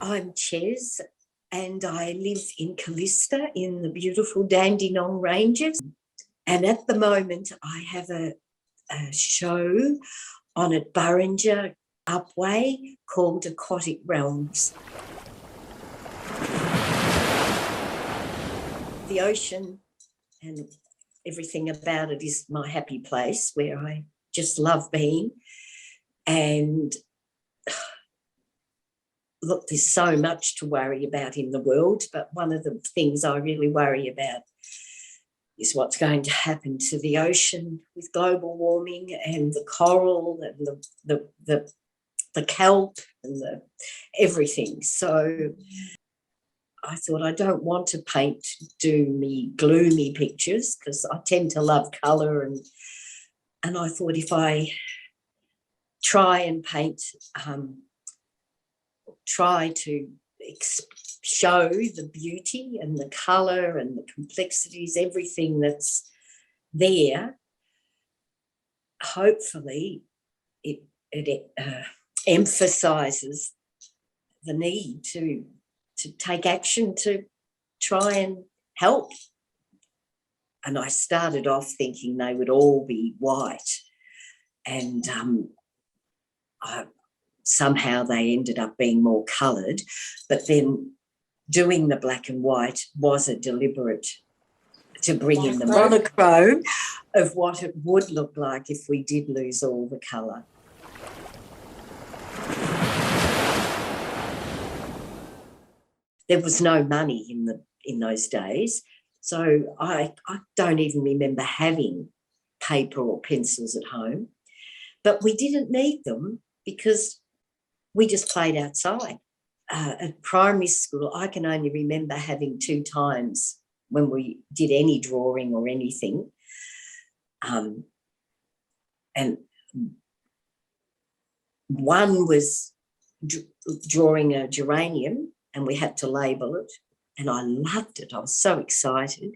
I'm Ches, and I live in Callista in the beautiful Dandenong Ranges. And at the moment, I have a show on at Burrinja Upway called Aquatic Realms. The ocean and everything about it is my happy place where I just love being. And look, there's so much to worry about in the world, but one of the things I really worry about is what's going to happen to the ocean with global warming and the coral and the kelp and everything. So I thought I don't want to paint doomy, gloomy pictures because I tend to love colour, and I thought if I try and paint try to show the beauty and the colour and the complexities, everything that's there, hopefully it emphasises the need to take action to try and help. And I started off thinking they would all be white, and somehow they ended up being more coloured, but then doing the black and white was a deliberate to bring in the monochrome of what it would look like if we did lose all the colour. There was no money in those days, so I don't even remember having paper or pencils at home, but we didn't need them because we just played outside. At primary school, I can only remember having 2 times when we did any drawing or anything. And one was drawing a geranium, and we had to label it, and I loved it. I was so excited.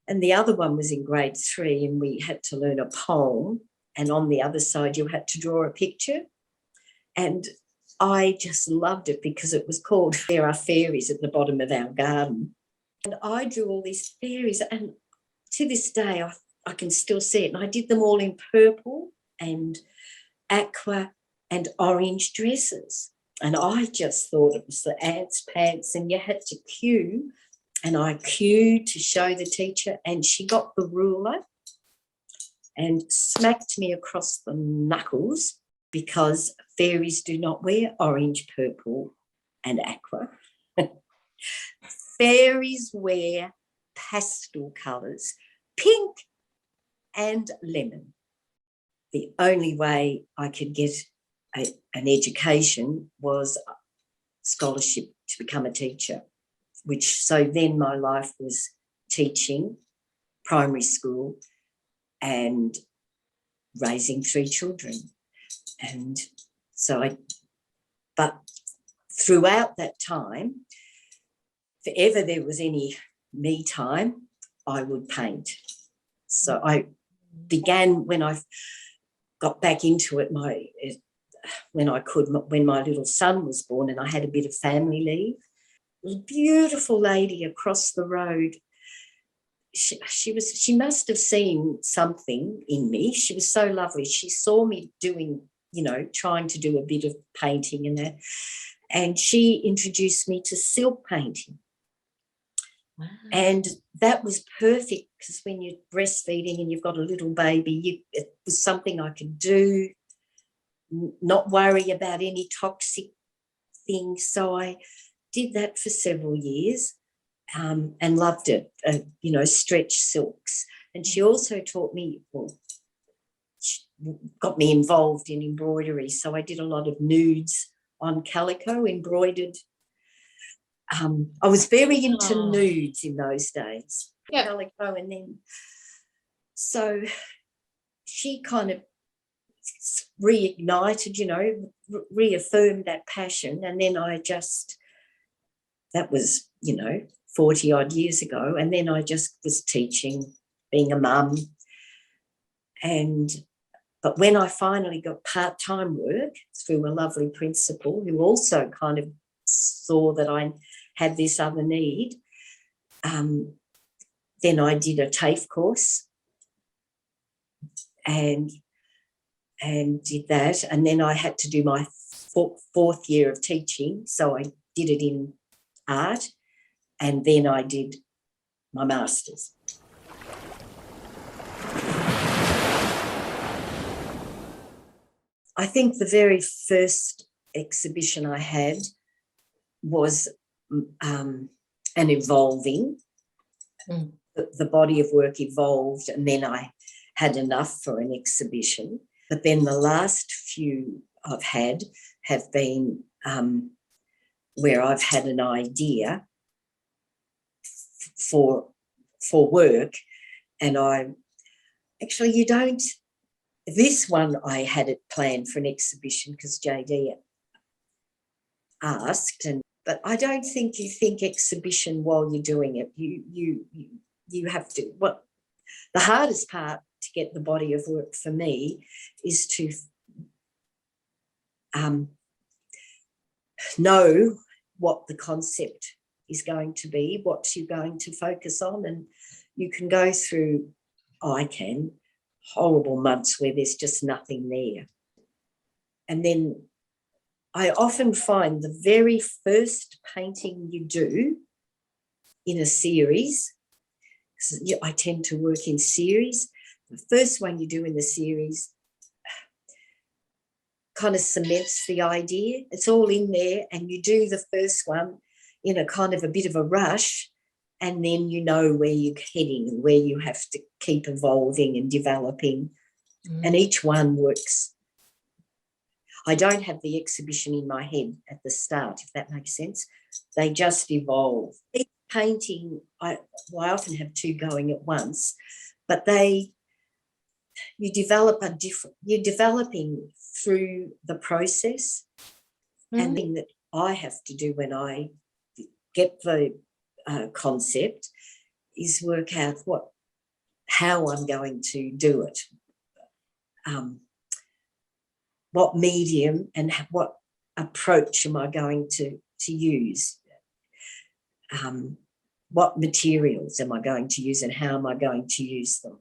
And the other one was in grade 3, and we had to learn a poem, and on the other side you had to draw a picture. And I just loved it because it was called There Are Fairies at the Bottom of Our Garden. And I drew all these fairies, and to this day I can still see it. And I did them all in purple and aqua and orange dresses. And I just thought it was the ants' pants, and you had to cue. And I cued to show the teacher, and she got the ruler and smacked me across the knuckles, because fairies do not wear orange, purple and aqua. Fairies wear pastel colours, pink and lemon. The only way I could get an education was scholarship to become a teacher, so then my life was teaching primary school and raising 3 children. And so but throughout that time, if ever there was any me time, I would paint. So I began when I got back into it, when my little son was born and I had a bit of family leave. A beautiful lady across the road, she must have seen something in me. She was so lovely. She saw me doing, trying to do a bit of painting and that, and she introduced me to silk painting. Wow. And that was perfect because when you're breastfeeding and you've got a little baby, it was something I could do, not worry about any toxic things. So I did that for several years and loved it, stretch silks. And she also taught me, got me involved in embroidery. So I did a lot of nudes on calico, embroidered. I was very into nudes in those days, calico, and then so she kind of reignited, reaffirmed that passion, and then that was 40 odd years ago, and then I just was teaching, being a mum, but when I finally got part-time work through a lovely principal who also kind of saw that I had this other need, then I did a TAFE course and did that. And then I had to do my fourth year of teaching. So I did it in art, and then I did my master's. I think the very first exhibition I had was an evolving. The body of work evolved, and then I had enough for an exhibition. But then the last few I've had have been where I've had an idea for work, and this one I had it planned for an exhibition because JD asked, but I don't think you think exhibition while you're doing it. You have to. What the hardest part to get the body of work for me is to know what the concept is going to be, what you're going to focus on, and you can go through, horrible months where there's just nothing there. And then I often find the very first painting you do in a series, because I tend to work in series, the first one you do in the series kind of cements the idea. It's all in there, and you do the first one in a kind of a bit of a rush, and then you know where you're heading and where you have to keep evolving and developing. And each one works. I don't have the exhibition in my head at the start, if that makes sense. They just evolve. Each painting, I often have two going at once, but you're developing through the process. And the thing that I have to do when I get the concept is work out how I'm going to do it, what medium and what approach am I going to use, what materials am I going to use and how am I going to use them.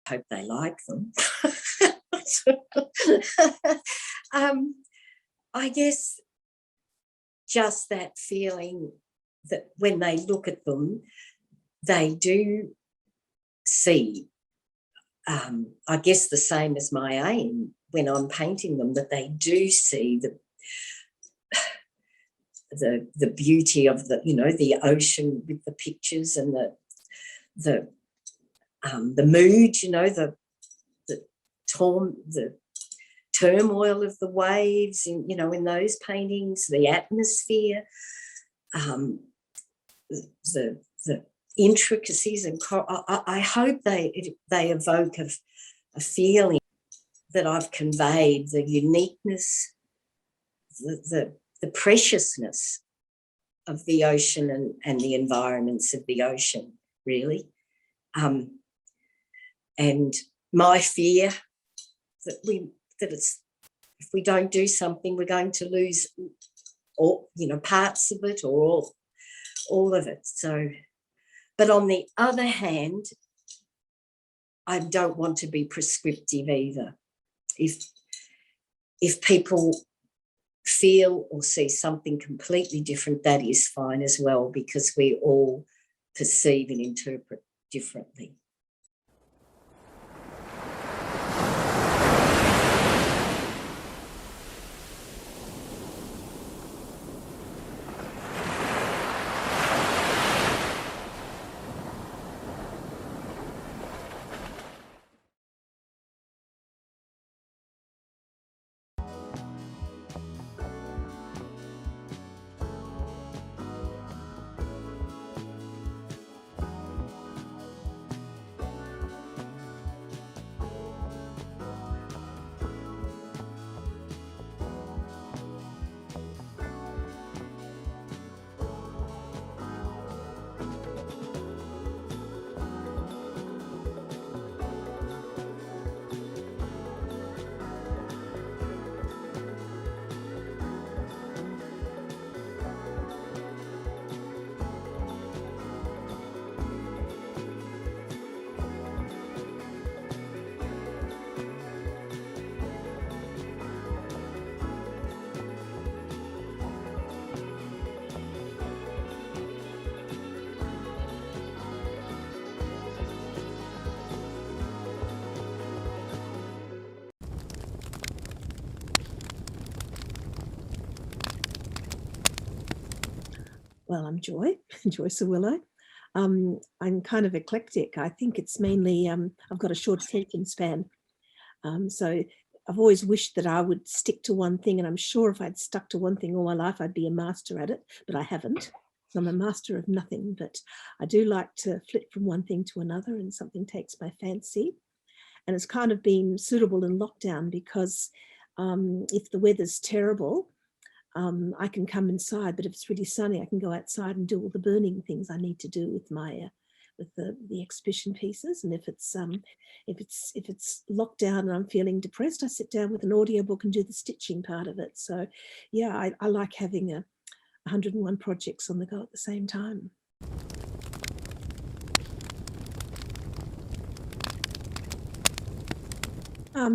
Hope they like them. I guess just that feeling that when they look at them, they do see, I guess the same as my aim when I'm painting them, that they do see the beauty of the ocean with the pictures and the mood, the turmoil of the waves in those paintings, the atmosphere, the intricacies, and I hope they evoke a feeling that I've conveyed, the uniqueness, the preciousness of the ocean and the environments of the ocean, really. And my fear that if we don't do something, we're going to lose all, parts of it or all of it. So, but on the other hand, I don't want to be prescriptive either. If people feel or see something completely different, that is fine as well, because we all perceive and interpret differently. Well, I'm Joy, Joy Serwylo. I'm kind of eclectic. I think it's mainly, I've got a short attention span. So I've always wished that I would stick to one thing, and I'm sure if I'd stuck to one thing all my life, I'd be a master at it, but I haven't. So I'm a master of nothing, but I do like to flip from one thing to another, and something takes my fancy. And it's kind of been suitable in lockdown because if the weather's terrible, I can come inside, but if it's really sunny, I can go outside and do all the burning things I need to do with my with the exhibition pieces. And if it's locked down and I'm feeling depressed, I sit down with an audiobook and do the stitching part of it. So yeah, I like having 101 projects on the go at the same time.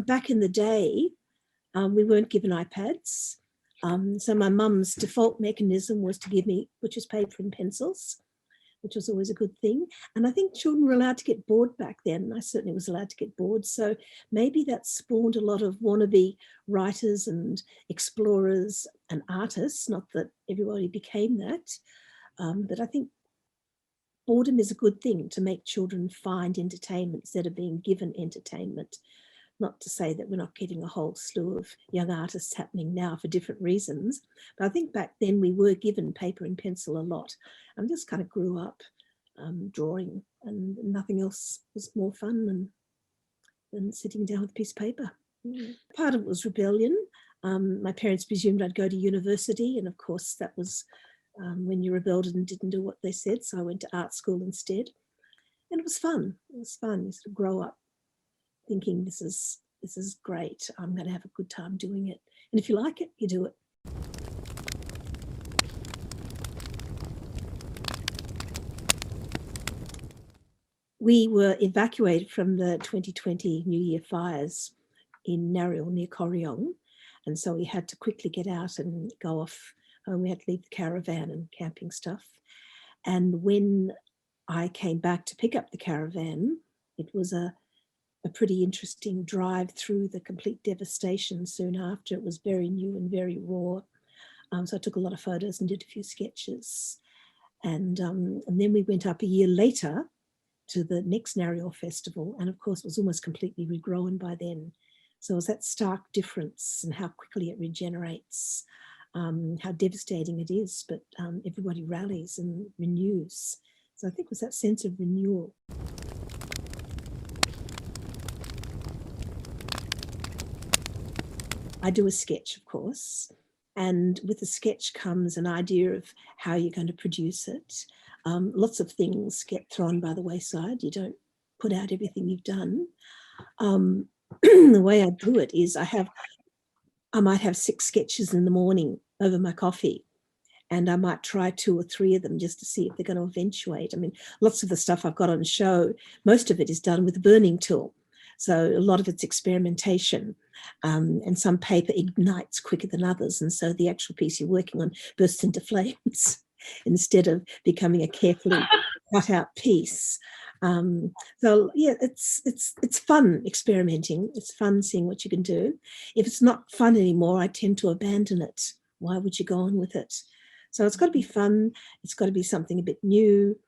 Back in the day, we weren't given iPads. So my mum's default mechanism was to give me butcher's paper and pencils, which was always a good thing. And I think children were allowed to get bored back then. I certainly was allowed to get bored. So maybe that spawned a lot of wannabe writers and explorers and artists, not that everybody became that. But I think boredom is a good thing to make children find entertainment instead of being given entertainment. Not to say that we're not getting a whole slew of young artists happening now for different reasons, but I think back then we were given paper and pencil a lot. I just kind of grew up drawing, and nothing else was more fun than sitting down with a piece of paper. Part of it was rebellion. My parents presumed I'd go to university, and of course that was when you rebelled and didn't do what they said, so I went to art school instead. And it was fun. It was fun. You sort of grow up thinking this is great. I'm going to have a good time doing it. And if you like it, you do it. We were evacuated from the 2020 New Year fires in Narrill near Corryong. And so we had to quickly get out and go off home. We had to leave the caravan and camping stuff. And when I came back to pick up the caravan, it was a pretty interesting drive through the complete devastation soon after. It was very new and very raw. So I took a lot of photos and did a few sketches. And then we went up a year later to the next Narrill Festival. And of course, it was almost completely regrown by then. So it was that stark difference and how quickly it regenerates, how devastating it is, but everybody rallies and renews. So I think it was that sense of renewal. I do a sketch, of course, and with the sketch comes an idea of how you're going to produce it. Lots of things get thrown by the wayside. You don't put out everything you've done. The way I do it is I might have 6 sketches in the morning over my coffee, and I might try 2 or 3 of them just to see if they're going to eventuate. I mean, lots of the stuff I've got on show, most of it is done with a burning tool. So a lot of it's experimentation, and some paper ignites quicker than others. And so the actual piece you're working on bursts into flames instead of becoming a carefully cut out piece. So yeah, it's fun experimenting. It's fun seeing what you can do. If it's not fun anymore, I tend to abandon it. Why would you go on with it? So it's got to be fun. It's got to be something a bit new.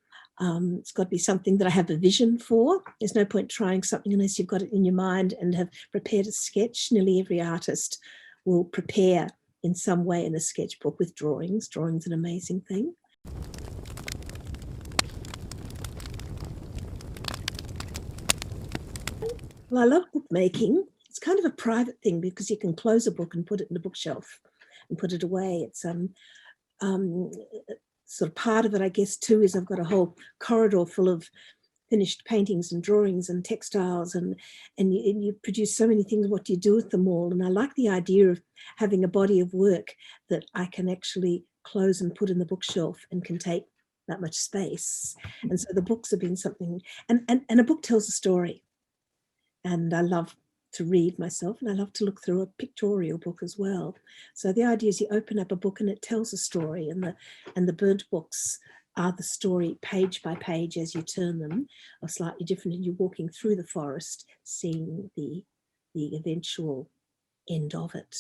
It's got to be something that I have a vision for. There's no point trying something unless you've got it in your mind and have prepared a sketch. Nearly every artist will prepare in some way in a sketchbook with drawings. Drawing's an amazing thing. Well, I love bookmaking. It's kind of a private thing because you can close a book and put it in a bookshelf and put it away. It's sort of part of it, I guess, too, is I've got a whole corridor full of finished paintings and drawings and textiles, and you produce so many things. What do you do with them all? And I like the idea of having a body of work that I can actually close and put in the bookshelf and can take that much space. And so the books have been something, and a book tells a story. And I love to read myself, and I love to look through a pictorial book as well. So the idea is you open up a book and it tells a story, and the burnt books are the story page by page as you turn them are slightly different, and you're walking through the forest seeing the eventual end of it.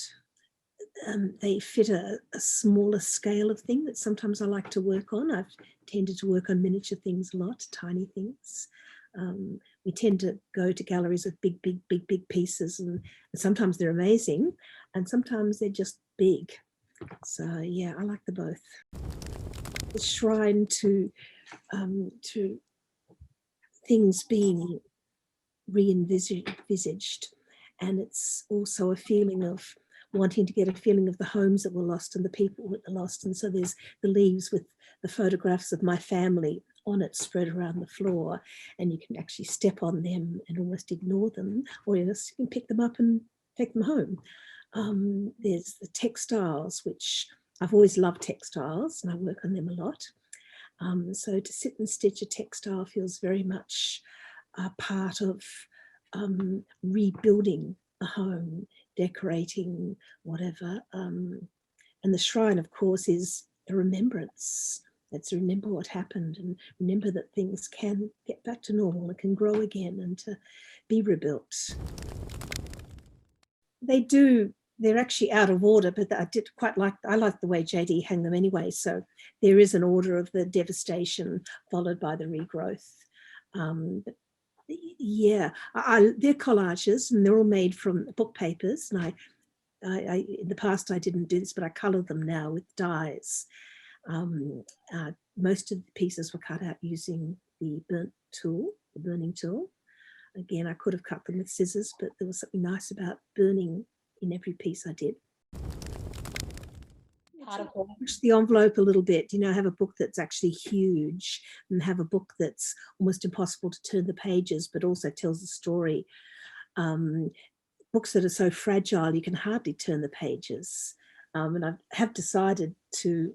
they fit a smaller scale of thing that sometimes I like to work on. I've tended to work on miniature things a lot, tiny things. We tend to go to galleries with big pieces, and sometimes they're amazing and sometimes they're just big. So yeah, I like the both. The shrine to things being re-envisaged, and it's also a feeling of wanting to get a feeling of the homes that were lost and the people that were lost. And so there's the leaves with the photographs of my family on it spread around the floor, and you can actually step on them and almost ignore them, or you can pick them up and take them home. There's the textiles, which I've always loved textiles and I work on them a lot. So to sit and stitch a textile feels very much part of rebuilding a home, decorating, whatever. And the shrine, of course, is a remembrance. It's to remember what happened and remember that things can get back to normal and can grow again and to be rebuilt. They do. They're actually out of order, but I like the way JD hang them anyway. So there is an order of the devastation followed by the regrowth. But yeah, they're collages and they're all made from book papers. And I in the past I didn't do this, but I colour them now with dyes. Most of the pieces were cut out using the burning tool. Again, I could have cut them with scissors, but there was something nice about burning in every piece I did. Push the envelope a little bit, have a book that's actually huge and have a book that's almost impossible to turn the pages, but also tells a story. Books that are so fragile, you can hardly turn the pages. And I have decided to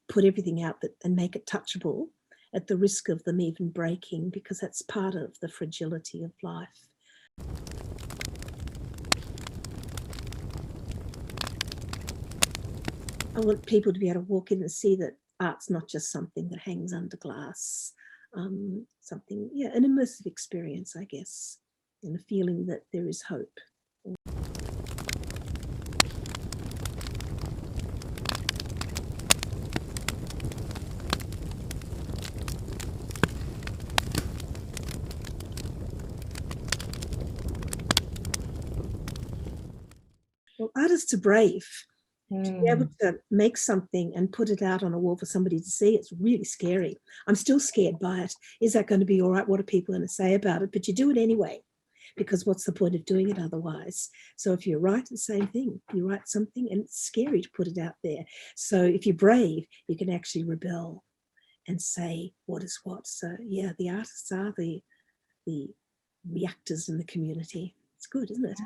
put everything out and make it touchable at the risk of them even breaking, because that's part of the fragility of life. I want people to be able to walk in and see that art's not just something that hangs under glass, something, an immersive experience, I guess, and a feeling that there is hope. Well, artists are brave. To be able to make something and put it out on a wall for somebody to see, it's really scary. I'm still scared by it. Is that going to be all right? What are people going to say about it? But you do it anyway, because what's the point of doing it otherwise? So if you write the same thing, you write something and it's scary to put it out there. So if you're brave, you can actually rebel and say what is what. So yeah, the artists are the reactors in the community. It's good, isn't it?